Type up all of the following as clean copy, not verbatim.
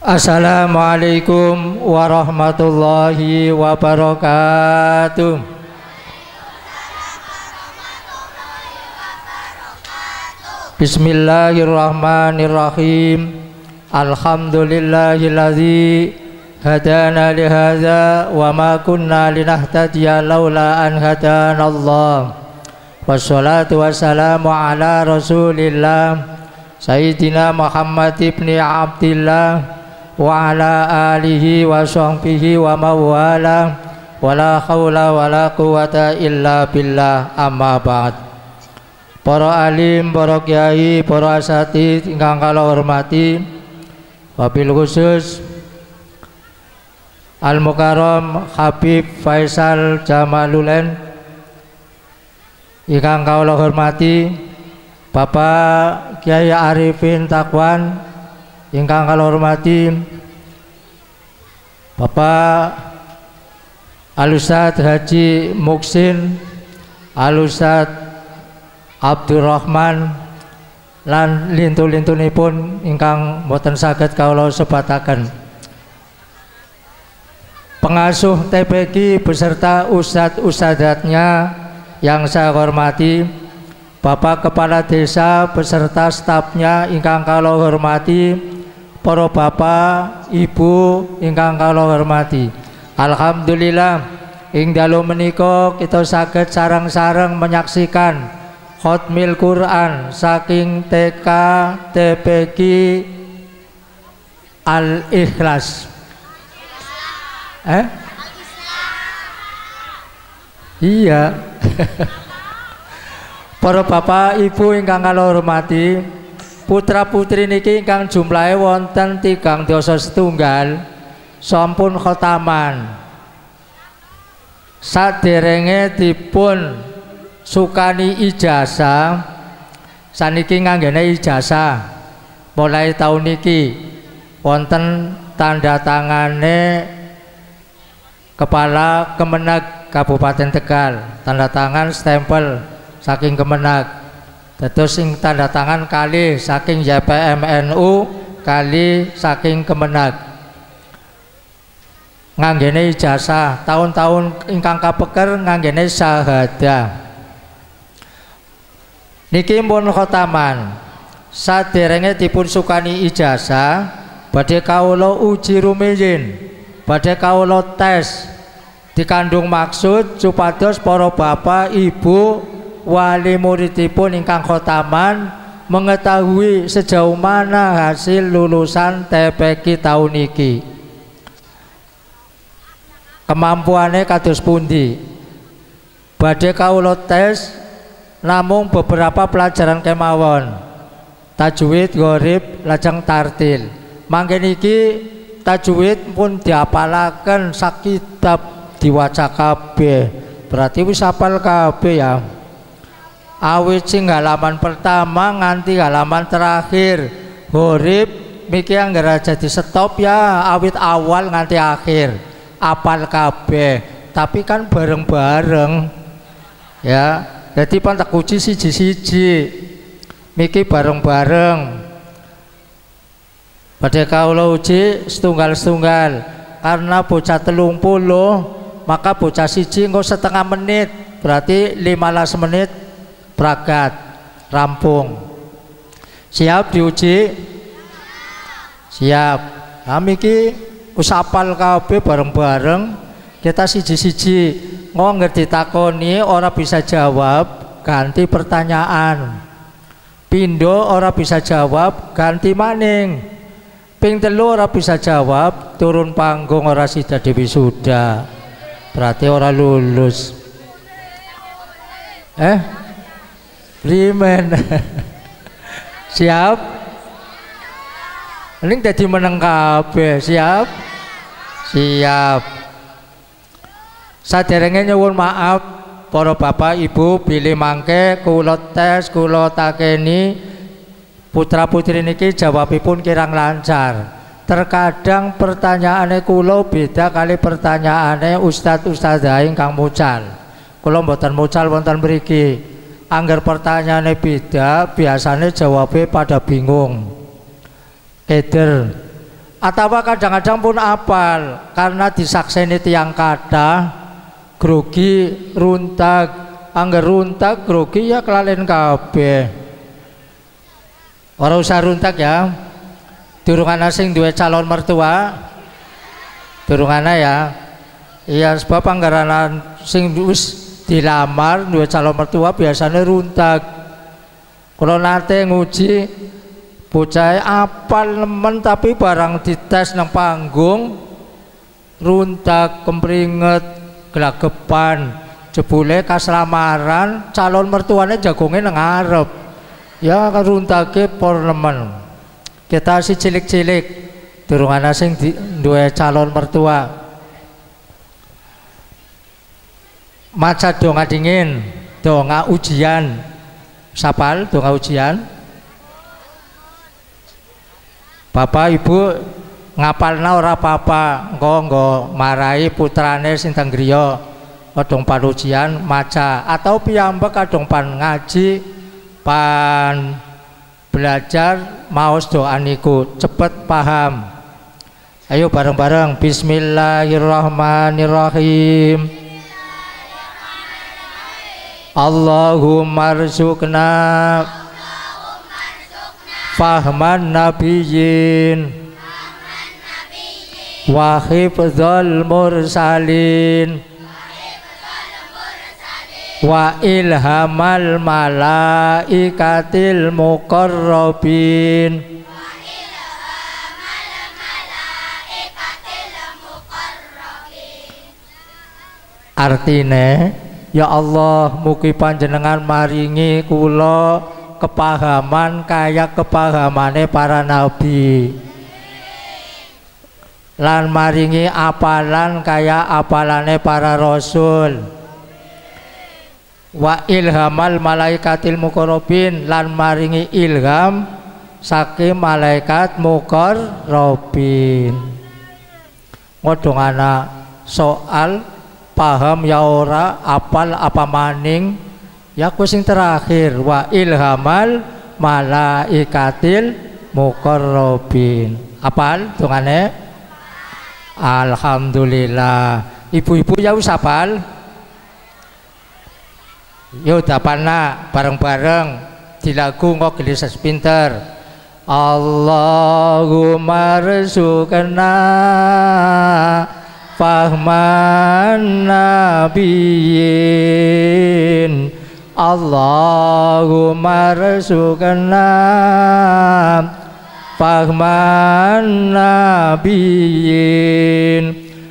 Assalamualaikum warahmatullahi wabarakatuh. Bismillahirrahmanirrahim. Alhamdulillahilladzi hadana lihadza wa ma kunna linahtadiya laula an hadanallah. Wassalatu wassalamu ala Rasulillah Sayyidina Muhammad ibni Abdillah wa ala alihi wa sahbihi wa mawala wa la hawla wa la quwata illa billah, amma ba'd. Para alim, para kiai, para asatidz ingkang kula hormati, wabil khusus Al Mukarram Habib Faisal Jamalulen ingkang kula hormati, Bapak Kiai Arifin Takwan ingkang kula hormati, Bapak Al-Ustadz Haji Muksin, Al-Ustadz Abdurrahman lan lintu-lintunipun ingkang boten saged kawula sebataken. Pengasuh TPQ beserta ustadz-ustadzatnya yang saya hormati, Bapak Kepala Desa beserta stafnya ingkang kula hormati, para bapak, ibu ingkang kula hormati. Alhamdulillah ing dalu menika kita saged sareng-sareng menyaksikan khatmil Quran saking TK TPQ Al-Ikhlas. Iya. Para bapak ibu ingkang kula hormati, putra putri niki ingkang jumlahe wonten 3 sampun khotaman. Saderenge dipun sukani ijazah, saniki nganggene ijazah. Mulai tahun niki wonten tanda tangane Kepala Kemenag Kabupaten Tegal, tanda tangan stempel saking Kemenag. Terus sing tanda tangan kali saking YPMNU, kali saking Kemenag. Nganggene ijazah, tahun-tahun ingkang kapeker nganggene syahadah. Niki pun khotaman. Saderenge dipun sukani ijazah, badhe kawula uji rumiyin, badhe kawula tes, dikandung maksud supados para bapak ibu wali muridipun ingkang khotaman mengetahui sejauh mana hasil lulusan TPQ tahun niki, kemampuannya kados pundi. Badhe kawula tes namung beberapa pelajaran kemawon, tajwid, gharib, lajeng tartil. Mangke niki tajwid pun diapalaken sak kitab, diwaca kabeh, berarti wis hafal kabeh ya. Awit sing halaman pertama nganti halaman terakhir. Gharib miki anggere jadi stop ya, awit awal nganti akhir apal kabeh, tapi kan bareng-bareng ya. Jadi pantak uji siji-siji miki bareng-bareng. Badhe kawula uji setunggal-setunggal, karena bocah 30 maka bocah siji engko setengah menit, berarti 15 menit bragat rampung. Siap diuji? Siap. Nah miki wis hafal kabeh bareng-bareng, kita siji-siji. Ngerti takoni ora bisa jawab, ganti pertanyaan. Pindo ora bisa jawab, ganti maning. Ping telu ora bisa jawab, turun panggung ora sida wisuda, berarti ora lulus. Limen. Siap? Ini dadi meneng kabeh. Siap? Siap. Saderenge nyuwun maaf para bapak ibu, bilih mangke kula tes, kula takeni putra putri niki jawabipun kirang lancar. Terkadang pertanyaane kula beda kali pertanyaane ustadz-ustadzah ingkang mucal. Kula mboten mucal wonten mriki. Angger pertanyaane beda, biasanya jawabnya pada bingung. Keder. atau kadang-kadang pun apal karena disakseni tiang kata grogi runtak, angger runtak grogi ya kelalen kabeh. Ora usah runtak ya. Durung ana sing duwe calon mertua. Durung ana ya. Iya sebab anggaran sing wis dilamar duwe calon mertua biasanya runtak. Kalau nate nguji bocah apal nemen tapi barang dites nang panggung runtak, kempringet, gelagepan, jebule kaslamaran calon mertuane jagonge nang ngarep. Ya runtake por nemen. Kita si cilik-cilik durung ana sing duwe calon mertua. Maca donga dingin, donga ujian. Sapal donga ujian. Bapak Ibu ngapalna ora apa-apa, engko marahi putrane sing teng griya kadung pan ujian maca atau piyambak kadung pan ngaji pan belajar maos doa niku cepet paham. Ayo bareng-bareng bismillahirrahmanirrahim. Allahumma rzuqna fahman nabiyyin wa hifdzal mursalin wa ilhamal malaikatil muqarrabin. Artine ya Allah mugi panjenengan maringi kula kepahaman kaya kepahamane para nabi lan maringi apalan kaya apalane para rasul wa ilhamal malaikatil muqarrabin lan maringi ilham saking malaikat muqarrabin. Ngodong ana soal paham ya ora, apal apa maning ya ku sing terakhir wa ilhamal malaikatil muqarrabin. Apal dongane? Alhamdulillah. Ibu-ibu ya wis apal? Yo dapana bareng-bareng di lagu kok gelis pinter. Allahumma rzuqna fahman nabiyyin. Allahumma rzuqna fahman nabiyyin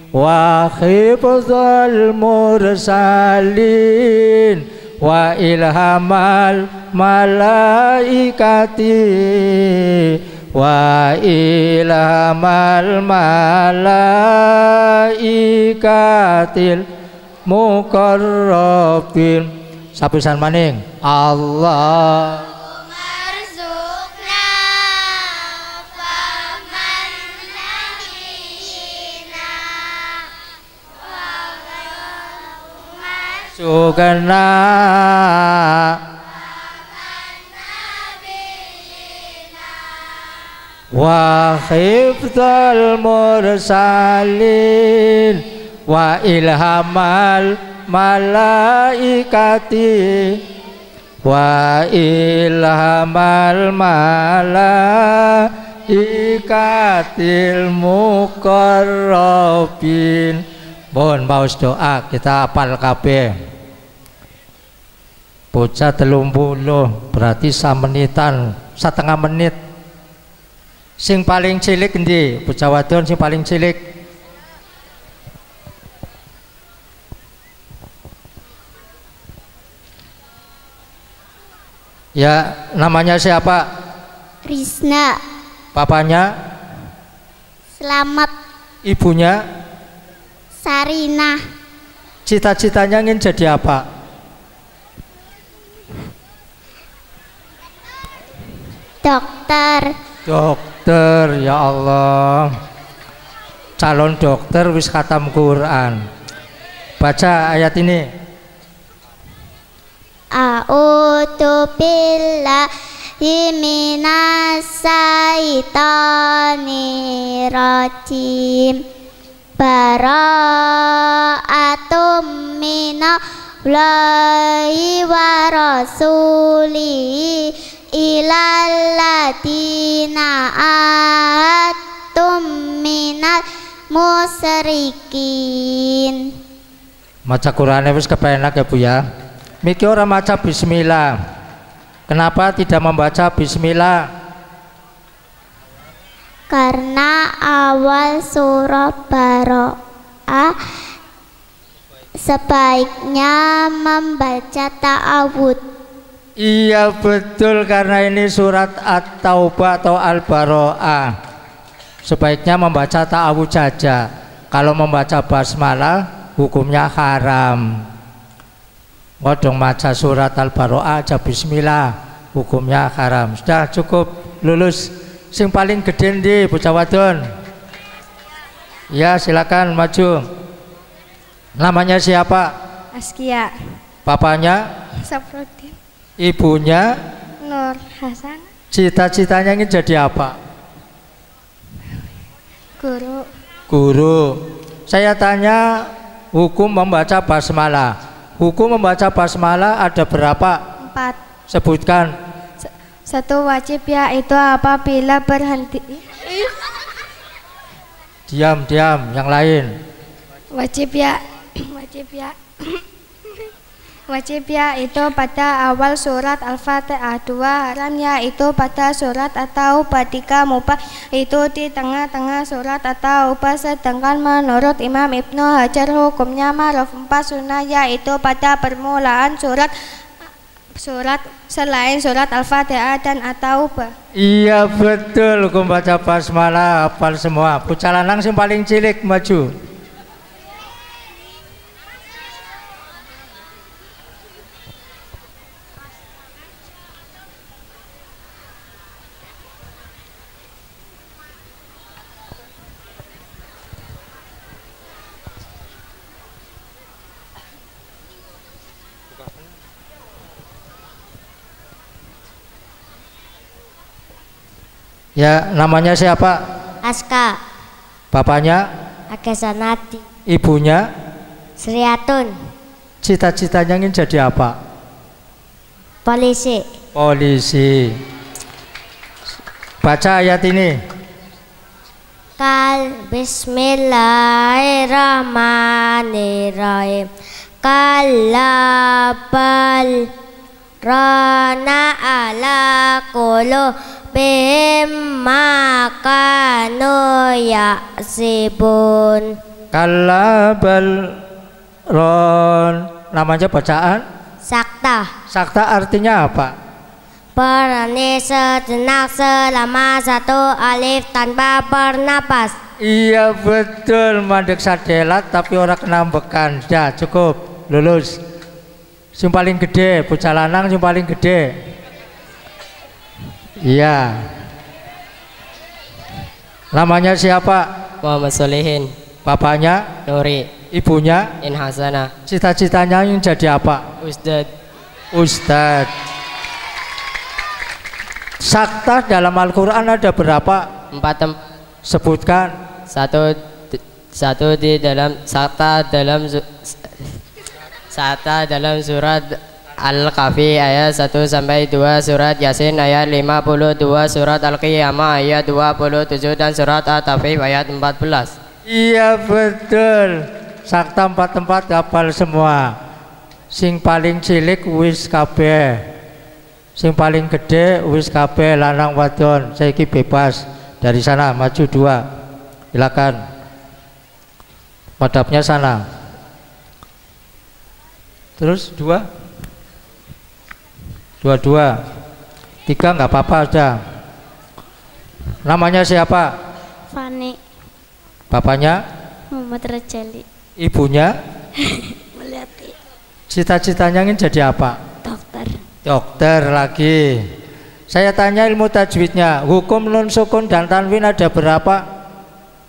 wa hifdzal mursalin wa ilhamal malaikati wa ilhamal malaikatil muqarrabin. Sapisan maning Allah sugana wa hifdzal mursalin wa ilhamal malaikati wa ilhamal malaikatil muqarrabin. Mohon maos doa kita apal kabeh. Bocah 30 berarti samenitan, setengah menit. Sing paling cilik endi? Bocah wadon sing paling cilik. Ya, namanya siapa? Risna. Papanya? Selamat. Ibunya? Sarina. Cita-citanya ingin jadi apa? Dokter. Dokter, ya Allah. Calon dokter wis khatam Quran. Baca ayat ini. A'udzu billahi minas syaitonir rajim. Bara'atum minallahi wa rasulihi ilal ladina ahadtum minal musyrikin. Maca Qur'ane wis kepenak ya Bu ya. Miki ora maca bismillah. Kenapa tidak membaca bismillah? Karena awal surah Bara'ah sebaiknya membaca ta'awud. Iya betul, karena ini surat At-Taubah atau Al-Bara'ah. Sebaiknya membaca ta'awud saja. Kalau membaca basmalah hukumnya haram. Ngodong maca surat Al-Bara'ah aja bismillah, hukumnya haram. Sudah cukup, lulus. Sing paling gede ndi bocah wadon? Ya silakan maju. Namanya siapa? Askia. Bapaknya? Saprudin. Ibunya? Nur Hasan. Cita-citanya ingin jadi apa? Guru. Guru. Saya tanya hukum membaca basmalah. Hukum membaca basmalah ada berapa? 4. Sebutkan. Satu, wajib yaitu apabila berhenti. Diam, yang lain. Wajib ya itu pada awal surat Al-Fatihah. 2, haram yaitu pada surat At-Taubah. 3, mubah itu di tengah-tengah surat At-Taubah. Sedangkan menurut Imam Ibnu Hajar hukumnya ma'ruf. 4, sunnah yaitu pada permulaan surat selain surat Al-Fatihah dan At-Taubah. Iya betul, hukum baca basmalah hafal semua. Bocah lanang sing paling cilik maju. Ya, namanya siapa? Aska. Bapaknya? Akesanati. Ibunya? Sriatun. Cita-citanya ingin jadi apa? Polisi. Polisi. Baca ayat ini. Bismillahirrahmanirrahim. Kalabal rana ala qulubihim makanu yaksibun. Kalabal ron, namanya bacaan Sakta. sakta, artinya apa? Berhenti sejenak selama 1 alif tanpa bernapas. Iya betul, mandek sadelat tapi orang kena bekan. Sudah cukup, lulus. Yang paling gede, bocah lanang yang paling gede. Iya. Namanya siapa? Muhammad Solihin. Bapaknya? Nuri. Ibunya? In Hasana. Cita-citanya ingin jadi apa? Ustad. Ustadz. Sakta dalam Al-Quran ada berapa? 4 Sebutkan. satu di dalam sakta dalam surat Al-Kahfi ayat 1 sampai 2, surat Yasin ayat 52, surat Al-Qiyamah ayat 27 dan surat At-Taufif ayat 14. Iya betul. Sakta 4 tempat hafal semua. Sing paling cilik wis kabeh. Sing paling gede wis kabeh, lanang wadon. Saiki bebas. Dari sana maju 2. Silakan. Madhabnya sana. Terus 2. 2. 3 nggak apa-apa aja. Namanya siapa? Fani. Bapaknya? Muhammad Rajali. Ibunya? Melati. Cita-citanya ingin jadi apa? Dokter. Dokter lagi. Saya tanya ilmu tajwidnya. Hukum nun sukun dan tanwin ada berapa?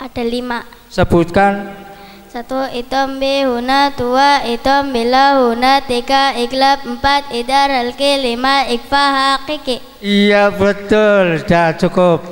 Ada 5. Sebutkan. 1 itom bihuna, 2 itom bilahuna, 3 iklab, 4 idar halki, 5 ikfa hakiki. Iya betul. Sudah cukup.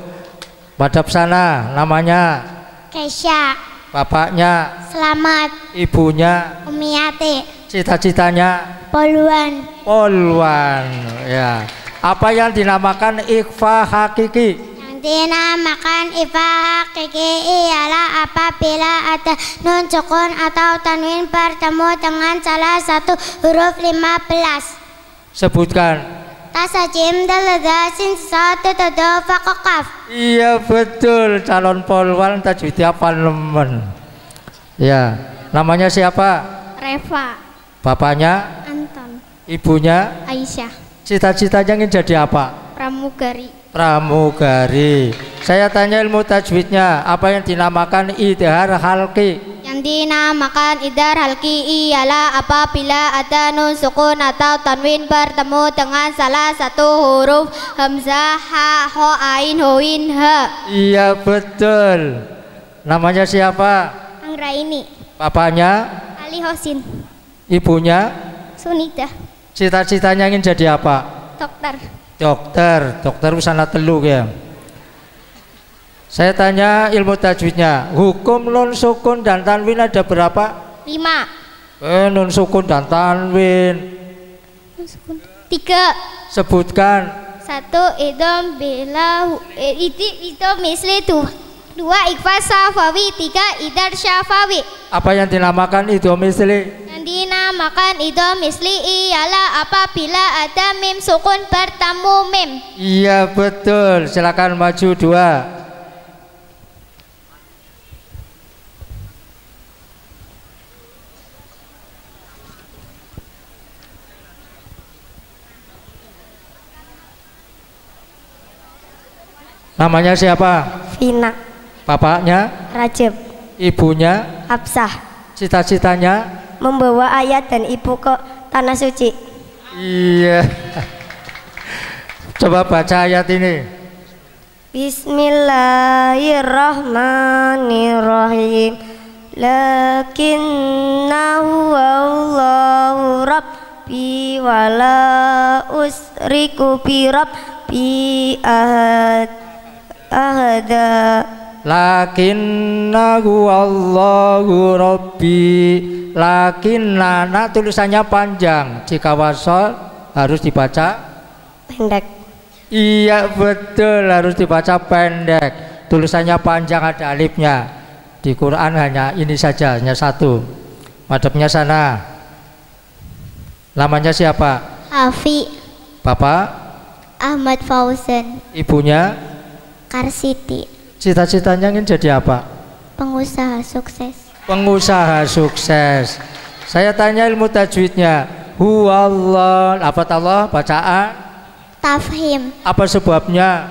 Madhab sana, namanya Kesya, bapaknya, Selamat, ibunya, Umiati, cita-citanya Poluan, polwan. Ya. Apa yang dinamakan ikhfa hakiki? yang dinamakan ifa hakiki ialah apabila ada nun sukun atau tanwin bertemu dengan salah satu huruf 15. Sebutkan. Tasajim daladasin satu todo fakokaf. Iya betul, calon polwan tajwidnya apa nemen. Ya, namanya siapa? Reva, Bapaknya, Anton, ibunya, Aisyah, cita-citanya ingin jadi apa? Pramugari. Pramugari. Saya tanya ilmu tajwidnya, apa yang dinamakan idhar halqi? Yang dinamakan idhar halqi ialah apabila ada nun sukun atau tanwin bertemu dengan salah satu huruf hamzah, ha, ho, ain, hoin, ha. Iya betul. Namanya siapa? Anggraini, Bapaknya, Ali Hosin, ibunya, Sunidah, cita-citanya ingin jadi apa? Dokter. Dokter usana telu ya. Saya tanya ilmu tajwidnya, hukum nun sukun dan tanwin ada berapa? 5. Nun sukun dan tanwin. 3. Sebutkan. 1 idom bila idom misli 2 ikhfa syafawi, 3 idhar syafawi. Apa yang dinamakan idhom misli? Yang dinamakan idhom misli ialah apabila ada mim sukun bertemu mim. Iya betul. Silakan maju 2. Namanya siapa? Vina, Bapaknya, Rajab, ibunya, Hafsah, cita-citanya? membawa ayat dan ibu ke tanah suci. Iya. Coba baca ayat ini. Bismillahirrahmanirrahim. Lakinnahu Allahu Rabbi wala usriku bi Rabbi ahada. Lakinnahu Allahu Rabbi. Lakinnana tulisannya panjang, jika wasol harus dibaca Pendek. iya betul, harus dibaca pendek. Tulisannya panjang, ada alifnya. Di Quran hanya ini saja, hanya satu. Madhabnya sana. Namanya siapa? Afi, Bapak, Ahmad Fauzan, ibunya, Karsiti, cita-citanya ingin jadi apa? pengusaha sukses. Pengusaha sukses. Saya tanya ilmu tajwidnya. Huwallah, apa Allah bacaan? Tafhim, Apa sebabnya?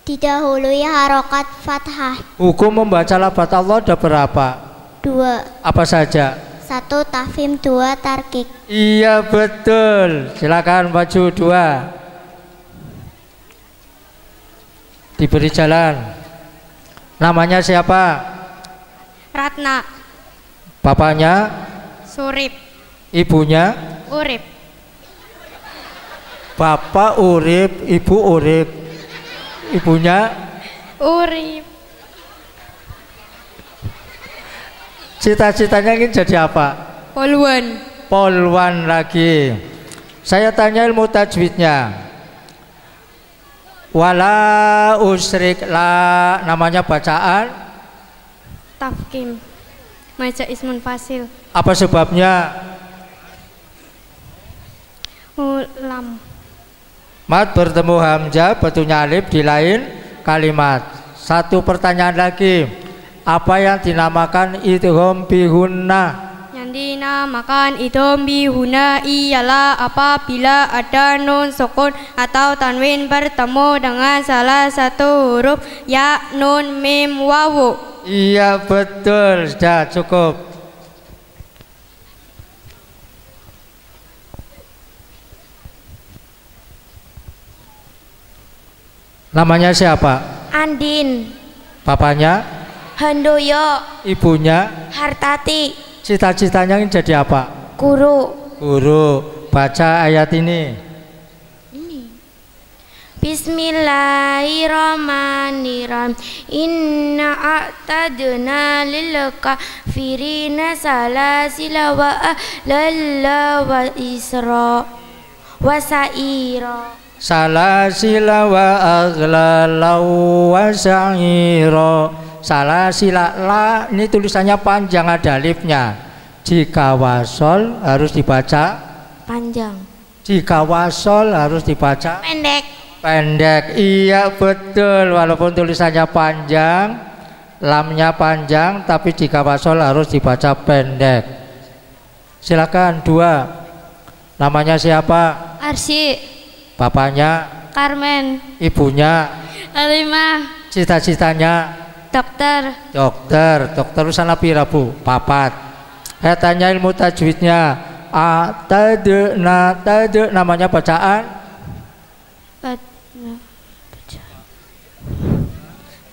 didahului harokat fathah. Hukum membaca lafaz Allah ada berapa? 2. Apa saja? 1 tafhim, 2 tarkik. Iya betul. Silakan maju 2. Diberi jalan. Namanya siapa? Ratna, Bapaknya, Surip, ibunya. Urip, Bapak urip, ibu urip. Ibunya, Urip, cita-citanya ingin jadi apa? Poluan, Polwan lagi. Saya tanya ilmu tajwidnya. Wala usrik la, namanya bacaan. Tafkim, Maja Ismun Fasil, Apa sebabnya? Ulam, Mat bertemu hamzah, betunya alif di lain kalimat. Satu pertanyaan lagi. Apa yang dinamakan idgham bihunna? yang dinamakan idom bihuna ialah apabila ada nun sukun atau tanwin bertemu dengan salah satu huruf ya, nun, mim, wawu. Iya betul, sudah cukup. Namanya siapa? Andin, Bapaknya, Handoyo, ibunya, Hartati, cita-citanya ingin jadi apa? Guru. Guru. Baca ayat ini. Bismillahirrahmanirrahim. Inna a'tadna lil kafirina salasila wa ahlalla wa isra wa sa'ira. Salasila wa aghlala wa sa'ira. Salasila la ini tulisannya panjang, ada alifnya. Jika wasol harus dibaca Panjang. jika wasol harus dibaca Pendek. pendek. Iya betul, walaupun tulisannya panjang, lamnya panjang, tapi jika wasol harus dibaca pendek. Silakan dua. Namanya siapa? Arsy. Bapaknya? Carmen. Ibunya? Alimah. Cita-citanya? Dokter. Dokter. Dokter urusan pira Bu? Papat. Saya tanya ilmu tajwidnya. Tade namanya bacaan?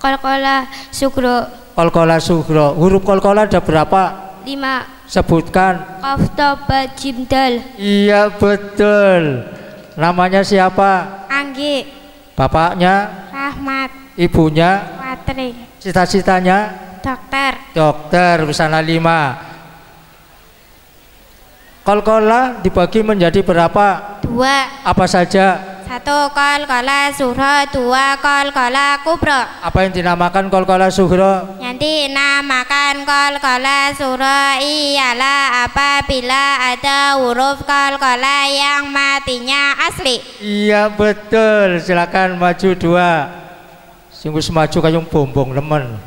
Qalqalah sugro. Qalqalah sugro. Huruf qalqalah ada berapa? 5. Sebutkan. Qaf ta ba jim dal. Iya betul. Namanya siapa? Anggi. Bapaknya? Rahmat. Ibunya? Watri. Cita-citanya? Dokter. Dokter. Misalnya 5. Qalqalah dibagi menjadi berapa? 2. Apa saja? 1 qalqalah sughra, 2 qalqalah kubra. Apa yang dinamakan qalqalah sughra? Yang dinamakan qalqalah sughra ialah apabila ada huruf qalqalah yang matinya asli. Iya betul. Silakan maju 2. Sing wis maju kayung bombong lemen.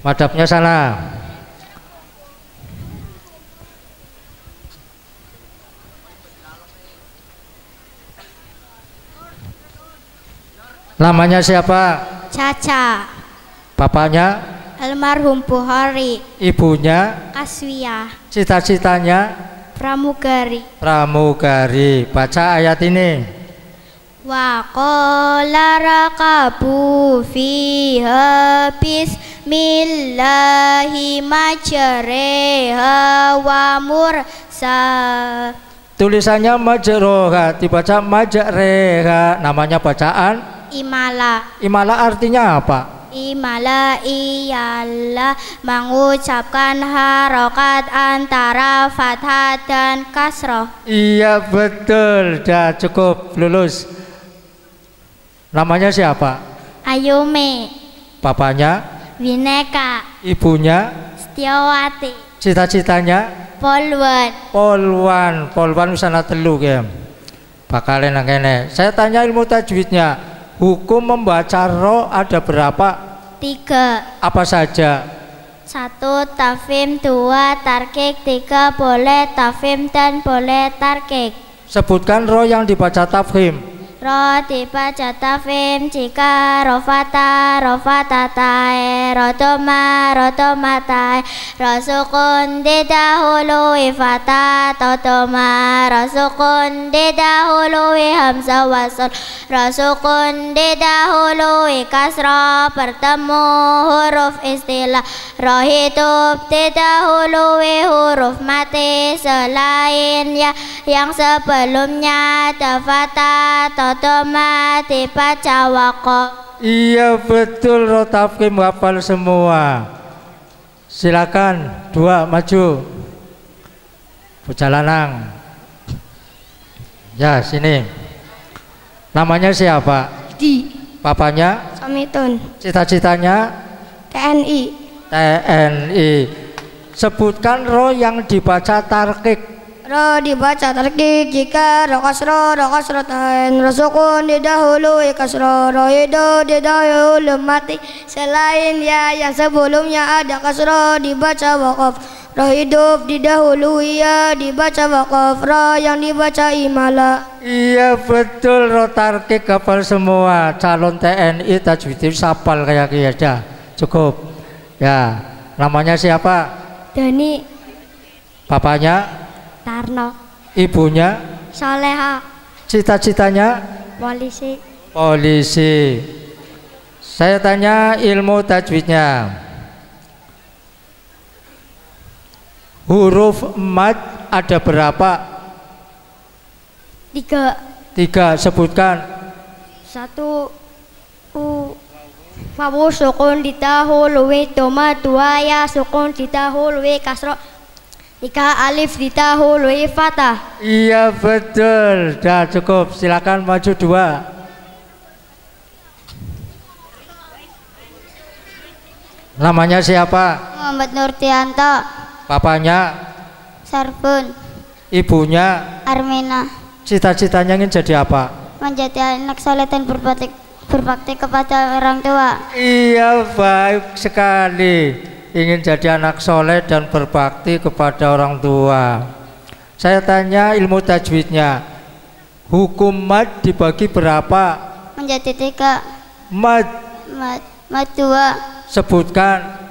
Madhabnya sana. Namanya siapa? Caca. Bapaknya? Almarhum Buhari. Ibunya? Kaswiyah. Cita-citanya? Pramugari. Pramugari. Baca ayat ini. Wa qala rakabu fiha bismillahi majreha wa mursa. Tulisannya majroha, dibaca majreha. Namanya bacaan? Imala. Imala artinya apa? Imala ialah mengucapkan harokat antara fathah dan kasroh. Iya betul, dah cukup, lulus. Namanya siapa? Ayume. Bapaknya? Wineka. Ibunya? Setiawati. Cita-citanya? Polwan. Polwan usana telu ya. Bakal nang kene. Saya tanya ilmu tajwidnya. Hukum membaca ro ada berapa? 3. Apa saja? 1 tafhim, 2 tarkik, 3 boleh tafhim dan boleh tarkik. Sebutkan ro yang dibaca tafhim. Ro dibaca tafhim jika rofata rofatatae, rodoma rodomatae, rosukun didahului fata totoma, rosukun didahului hamzah wasol, rosukun didahului kasro, bertemu huruf istilah. Ro hidup didahului huruf mati selain ya yang sebelumnya ada fata totoma dibaca waqaf. Iya betul, ro tafhim hafal semua. Silakan 2 maju. Perjalanan. Ya sini. Namanya siapa? Di Bapaknya? Samitun. Cita-citanya? TNI. TNI. Sebutkan ro yang dibaca tarkik. Ro dibaca tarkik jika ro kasrotain, ro sukun didahului kasro, ro hidup didahului mati selain ya yang sebelumnya ada kasro dibaca waqaf. Ro hidup didahului ya dibaca waqaf. Ro yang dibaca imala. Iya betul, ro tarkik hafal semua. Calon TNI tajwid sapal kayak aja. Cukup. Ya, namanya siapa? Dani. Bapaknya? Tarno. Ibunya? Soleha. Cita-citanya? Polisi. Polisi. Saya tanya ilmu tajwidnya. Huruf mad ada berapa? 3. 3 sebutkan. 1 wawu sukun ditahul luwe doma 2 ya sukun ditahul luwe kasro 3 alif ditahul luwe fatah. Iya betul, dah cukup, silakan maju 2. Namanya siapa? Muhammad Nurtianto. Bapaknya? Sarfun. Ibunya? Armina. Cita-citanya ingin jadi apa? Menjadi anak soleh dan berbakti kepada orang tua. Iya baik sekali, ingin jadi anak soleh dan berbakti kepada orang tua. Saya tanya ilmu tajwidnya, hukum mad dibagi berapa? Menjadi 3. Mad 2. sebutkan.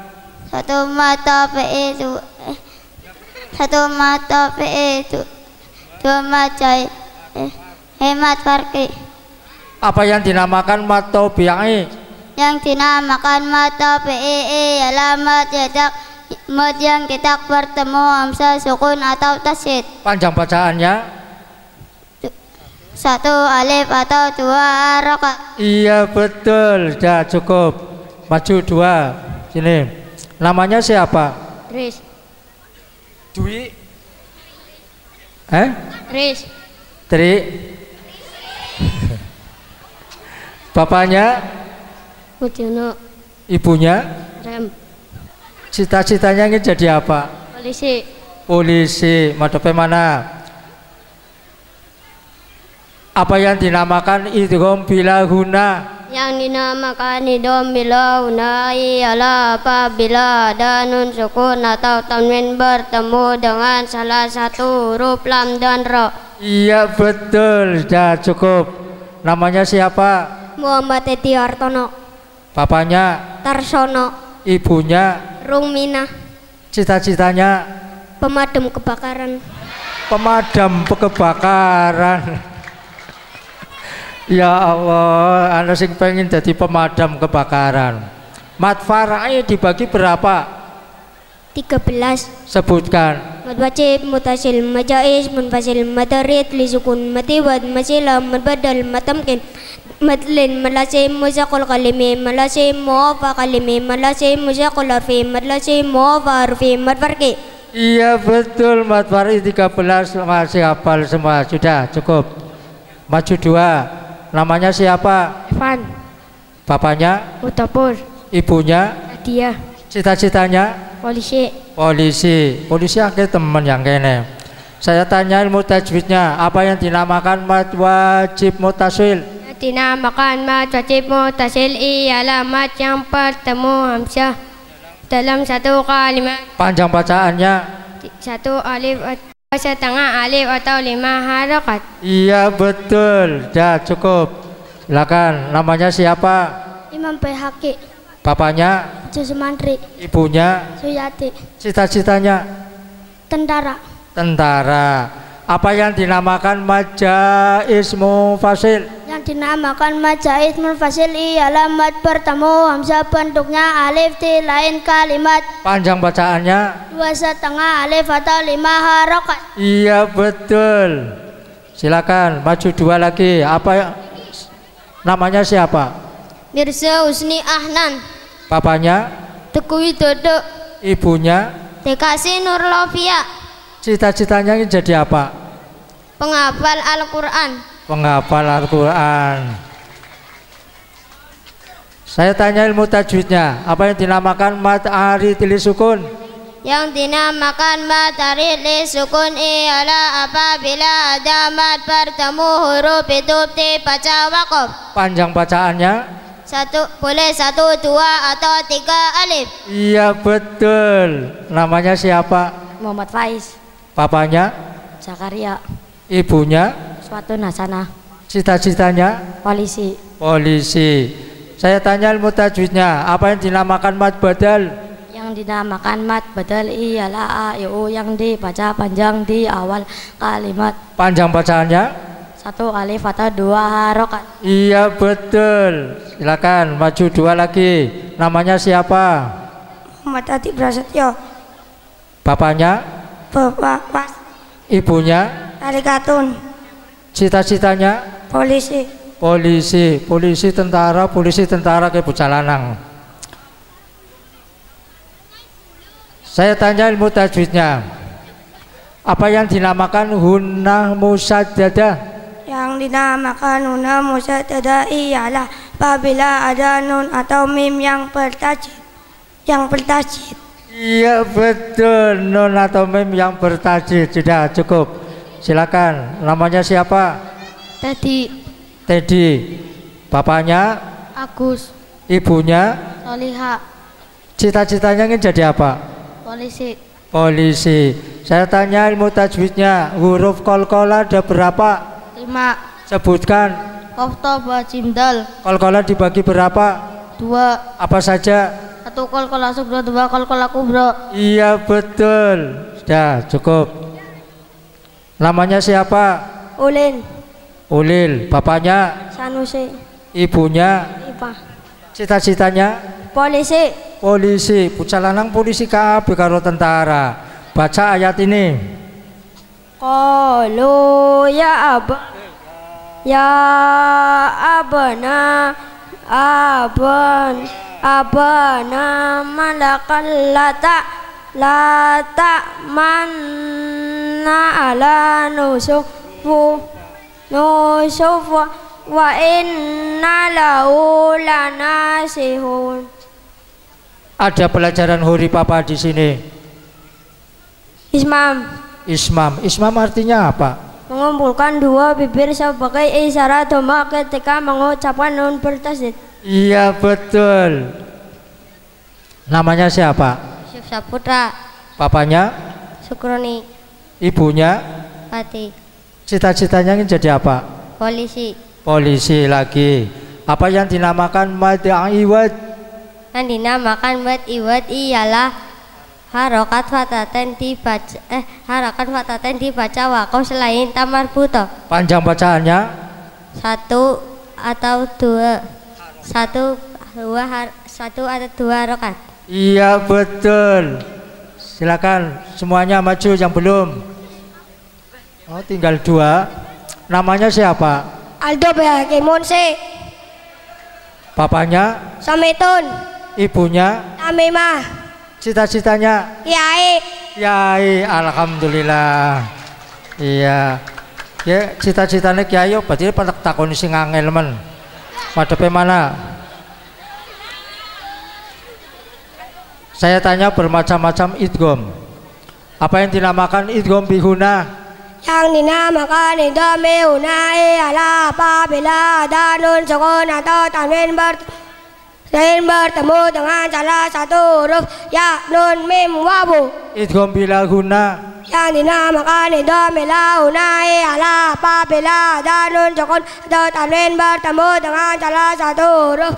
1 mata PE 1 mata PE 2 mata hemat farki. Apa yang dinamakan mad tabi'i? Yang dinamakan mata PE alamat yadak mad yang tidak bertemu hamzah sukun atau tasydid. Panjang bacaannya? 1 alif atau 2 harokat. Iya betul, dah cukup. Maju 2. Sini. Namanya siapa? Tris. Dwi. Tris. Tri. Bapaknya? Mudiono. Ibunya? Rem. Cita-citanya ingin jadi apa? Polisi. Polisi. Madhepnya mana? Apa yang dinamakan idgham bila guna? Yang dinamakan idgham bila guna ialah apabila ada nun sukun atau tanwin bertemu dengan salah satu huruf lam dan ro. Iya betul, dah cukup. Namanya siapa? Muhammad Edi Hartono. Bapaknya? Tarsono. Ibunya? Rumina. Cita-citanya? Pemadam kebakaran. Pemadam kebakaran. Ya Allah, anak sing pengen jadi pemadam kebakaran. Mad far'i dibagi berapa? 13. Sebutkan. Mad wajib, mutasil, majais, munfasil, madarid, lisukun, matiwad, masila, madbadal, matamkin, madlin, malasim, musakul kalimi, malasim, muafa kalimi, malasim, musakul arfi, malasim, muafa arfi, madfarki. Iya betul, mad far'i 13, masih hafal semua. Sudah cukup. Maju 2. Namanya siapa? Evan. Bapaknya? Utapur. Ibunya? Nadia. Cita-citanya? Polisi. Polisi. Polisi akhirnya teman yang kene. Saya tanya ilmu tajwidnya, apa yang dinamakan mad wajib mutasil? Dinamakan mad wajib mutasil ialah mad yang bertemu hamzah dalam satu kalimat. Panjang bacaannya? 1 alif setengah alif atau 5 harokat. Iya betul, dah cukup. Silakan. Namanya siapa? Imam Baihaqi. Bapaknya? Jusmandri. Ibunya? Suyati. Cita-citanya? Tentara. Tentara. Apa yang dinamakan mad jaiz mufasil? Yang dinamakan mad jaiz munfasil ialah mad bertemu hamzah bentuknya alif di lain kalimat. Panjang bacaannya? 2 setengah alif atau 5 harokat. Iya betul. Silakan maju 2 lagi. Apa namanya siapa? Mirza Husni Ahnan. Bapaknya? Teguh Widodo. Ibunya? Dekasi Nur Lofia. Cita-citanya ingin jadi apa? Penghafal Al-Quran. Penghafal Al-Quran. Saya tanya ilmu tajwidnya, apa yang dinamakan mad aridil sukun? Yang dinamakan mad aridil sukun ialah apabila ada mad bertemu huruf itu dibaca waqaf. Panjang bacaannya? Boleh 1, 2 atau 3 alif. Iya betul. Namanya siapa? Muhammad Faiz. Bapaknya? Zakaria. Ibunya? Suatu Nasana. Cita-citanya? Polisi. Polisi. Saya tanya ilmu tajwidnya, apa yang dinamakan mad badal? Yang dinamakan mad badal ialah a, i, u yang dibaca panjang di awal kalimat. Panjang bacaannya? 1 alif atau 2 harokat. Iya betul. Silakan maju 2 lagi. Namanya siapa? Muhammad Adi Prasetyo. Bapaknya? Bapak Pas. Ibunya? Tarikatun. Cita-citanya? Polisi. Polisi tentara ke bocah lanang. Saya tanya ilmu tajwidnya. Apa yang dinamakan hunnah musaddadah? Yang dinamakan hunnah musaddadah ialah apabila ada nun atau mim yang bertajwid. Iya betul, nun atau mim yang bertajwid. Sudah cukup. Silakan. Namanya siapa? Teddy. Bapaknya? Agus. Ibunya? Soliha. Cita-citanya ingin jadi apa? Polisi. Saya tanya ilmu tajwidnya. Huruf qalqalah ada berapa? 5. Sebutkan. Qaf ta ba jim dal. Qalqalah dibagi berapa? 2. Apa saja? 1 qalqalah sughra, 2 qalqalah kubra. Iya betul. Sudah cukup. Namanya siapa? Ulil. Bapaknya? Sanusi. Ibunya? Ipa. Cita-citanya? Polisi. Bocah lanang polisi kabeh karo tentara. Baca ayat ini. Qalu ya abana malakal lata manna ala nusufu wa inna lahu lanasihun. Ada pelajaran huruf apa di sini? Ismam artinya apa? Mengumpulkan dua bibir sebagai isyarat doma ketika mengucapkan nun bertasydid. Iya betul. Namanya siapa? Yusuf Saputra. Bapaknya? Sukroni. Ibunya? Pati. Cita-citanya ingin jadi apa? Polisi lagi. Apa yang dinamakan mad iwad? Yang dinamakan mad iwad ialah harakat fataten dibaca waqaf selain tamar buto. Panjang bacaannya? 1 atau 2. 1 atau 2 harakat. Iya betul. Silakan semuanya maju yang belum. Oh tinggal 2. Namanya siapa? Aldo Bahagimunsi. Bapaknya? Samitun. Ibunya? Tamimah. Cita-citanya? Kiai. Alhamdulillah. Iya. Ya cita-citanya kiai berarti pada takoni sing angel men. Madepe mana? Saya tanya bermacam-macam idgham. Apa yang dinamakan idgham bihuna? Yang dinamakan idgham bihuna ialah apabila ada nun sukun atau tanwin bertemu dengan salah satu huruf ya, nun, mim, wawu. Idgham bila guna. Yang dinamakan idgham bila guna ialah apabila ada nun sukun atau tanwin bertemu dengan salah satu huruf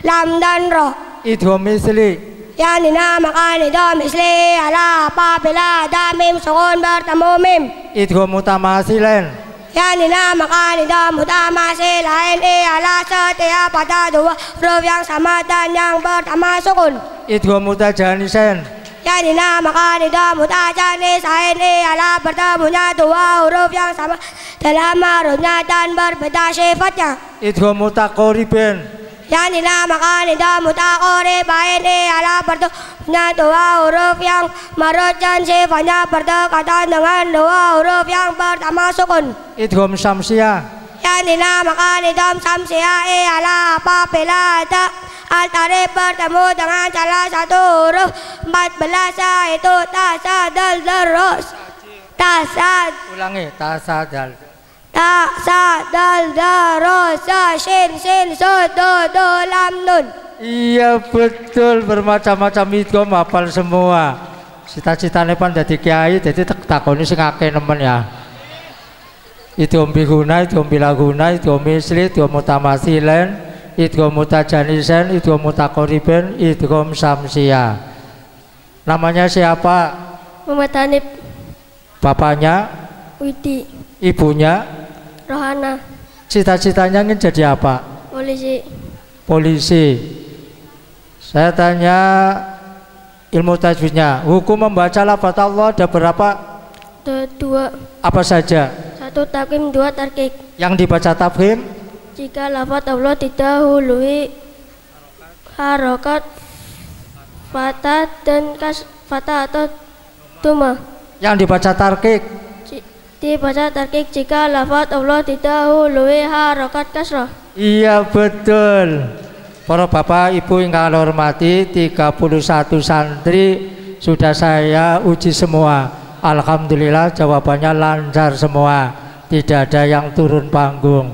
lam dan ro. Idgham misli. Yang dinamakan idgham misli ialah apabila ada mim sukun bertemu mim. Idgham mutamasilan. Yang dinamakan idgham mutamasilan ialah setiap pada dua huruf yang sama dan yang pertama sukun. Idgham mutajanisan. Yang dinamakan idgham mutajanisan ialah bertemunya dua huruf yang sama dalam harusnya dan berbeda sifatnya. Idgham mutaqaribin. Yang dinamakan idgham mutaqaribin ialah bertemunya dua huruf yang marut dan sifatnya berdekatan dengan dua huruf yang pertama sukun. Idgham syamsiyah. Yang dinamakan idgham syamsiyah ialah apabila al-tarif bertemu dengan salah satu huruf 14 yaitu tasadal darus. Ulangi tasadal. Tasadal darus shin sud do lam nun. Iya betul, bermacam-macam idgham hafal semua. Cita-citane pan dadi kiai, dadi takoni sing akeh nemen ya. Idgham bihuna, idgham bilaguna, idgham misli, idgham mutamasilan, idgham mutajanisan, idgham mutaqaribin, idgham syamsiyah. Namanya siapa? Muhammad Hanif. Bapaknya? Widi. Ibunya? Rohana. Cita-citanya ingin jadi apa? Polisi. Saya tanya ilmu tajwidnya. Hukum membaca lafaz Allah ada berapa? 2. Apa saja? 1, 1 tafkhim, 2 tarkik. Yang dibaca tafkhim Jika lafaz Allah didahului harokat fathah dan fathah atau dhamma. Yang dibaca tarkik Dibaca tarkik jika lafaz Allah didahului harokat kasrah. Iya betul. Para bapak ibu yang kami hormati, 31 santri sudah saya uji semua. Alhamdulillah jawabannya lancar semua, tidak ada yang turun panggung.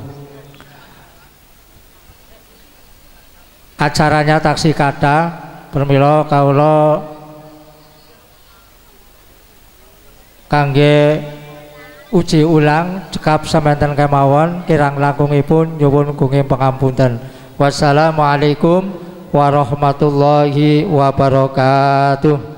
Acaranya taksi kata permilo kaulo kangge uji ulang cekap semanten kemawon kirang langkungipun nyuwun gunging pangapunten. Wassalamualaikum warahmatullahi wabarakatuh.